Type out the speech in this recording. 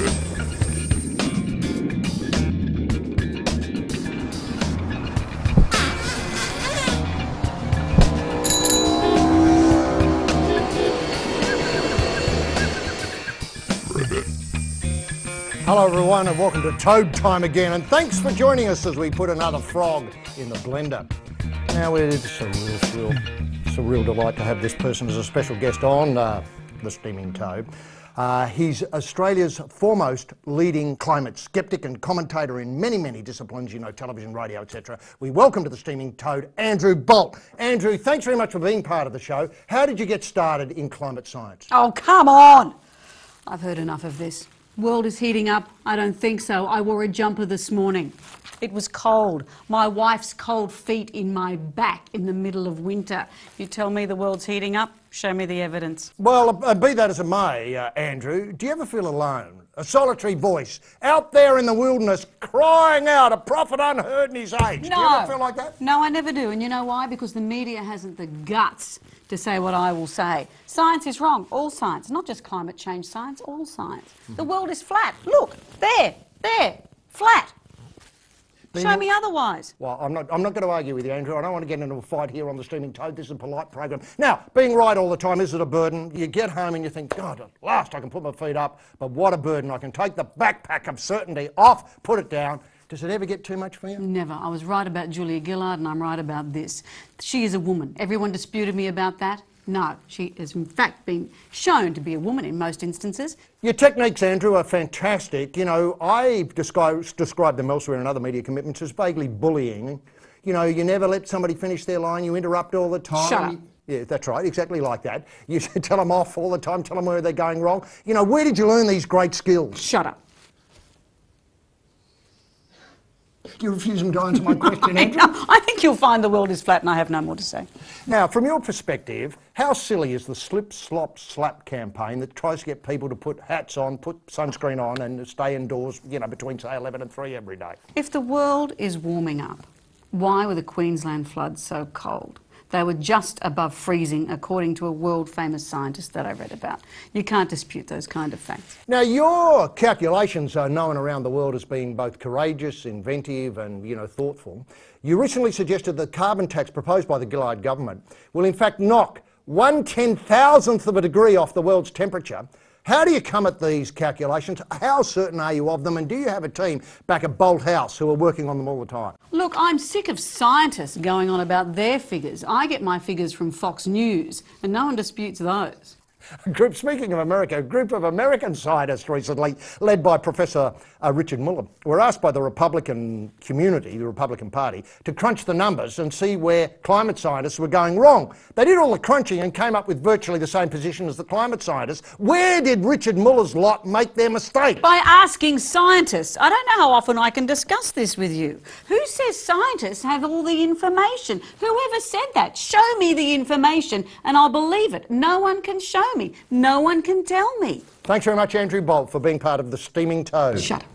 Hello everyone and welcome to Toad Time again, and thanks for joining us as we put another frog in the blender. Now it's a real delight to have this person as a special guest on the Steaming Toad. He's Australia's foremost leading climate skeptic and commentator in many disciplines, you know, television, radio, etc. We welcome to the Steaming Toad, Andrew Bolt. Andrew, thanks very much for being part of the show. How did you get started in climate science? Oh, come on! I've heard enough of this. World is heating up. I don't think so. I wore a jumper this morning. It was cold. My wife's cold feet in my back in the middle of winter. You tell me the world's heating up? Show me the evidence. Well, be that as it may, Andrew, do you ever feel alone? A solitary voice out there in the wilderness crying out, a prophet unheard in his age. No. Do you ever feel like that? No, I never do. And you know why? Because the media hasn't the guts to say what I will say. Science is wrong. All science. Not just climate change science, all science. The world is flat. Look, there, flat. Show me otherwise. Well, I'm not going to argue with you, Andrew. I don't want to get into a fight here on the Steaming Toad. This is a polite program. Now, being right all the time, is it a burden? You get home and you think, God, at last I can put my feet up, but what a burden. I can take the backpack of certainty off, put it down. Does it ever get too much for you? Never. I was right about Julia Gillard and I'm right about this. She is a woman. Everyone disputed me about that. No, she has in fact been shown to be a woman in most instances. Your techniques, Andrew, are fantastic. You know, I've described them elsewhere in other media commitments as vaguely bullying. You know, you never let somebody finish their line, you interrupt all the time. Shut up. Yeah, that's right, exactly like that. You tell them off all the time, tell them where they're going wrong. You know, where did you learn these great skills? Shut up. You refusing to answer my question, Andrew? I think you'll find the world is flat and I have no more to say. Now, from your perspective, how silly is the slip, slop, slap campaign that tries to get people to put hats on, put sunscreen on and stay indoors, you know, between, say, 11 and 3 every day? If the world is warming up, why were the Queensland floods so cold? They were just above freezing, according to a world-famous scientist that I read about. You can't dispute those kind of facts. Now, your calculations are known around the world as being both courageous, inventive and, you know, thoughtful. You recently suggested the carbon tax proposed by the Gillard government will in fact knock 1/10,000th of a degree off the world's temperature. How do you come at these calculations? How certain are you of them? And do you have a team back at Bolt House who are working on them all the time? Look, I'm sick of scientists going on about their figures. I get my figures from Fox News, and no one disputes those. Speaking of America, a group of American scientists recently, led by Professor Richard Muller, were asked by the Republican community, the Republican Party, to crunch the numbers and see where climate scientists were going wrong. They did all the crunching and came up with virtually the same position as the climate scientists. Where did Richard Muller's lot make their mistake? By asking scientists. I don't know how often I can discuss this with you. Who says scientists have all the information? Whoever said that? Show me the information and I'll believe it. No one can show me. No one can tell me. Thanks very much, Andrew Bolt, for being part of the Steaming Toad. Shut up.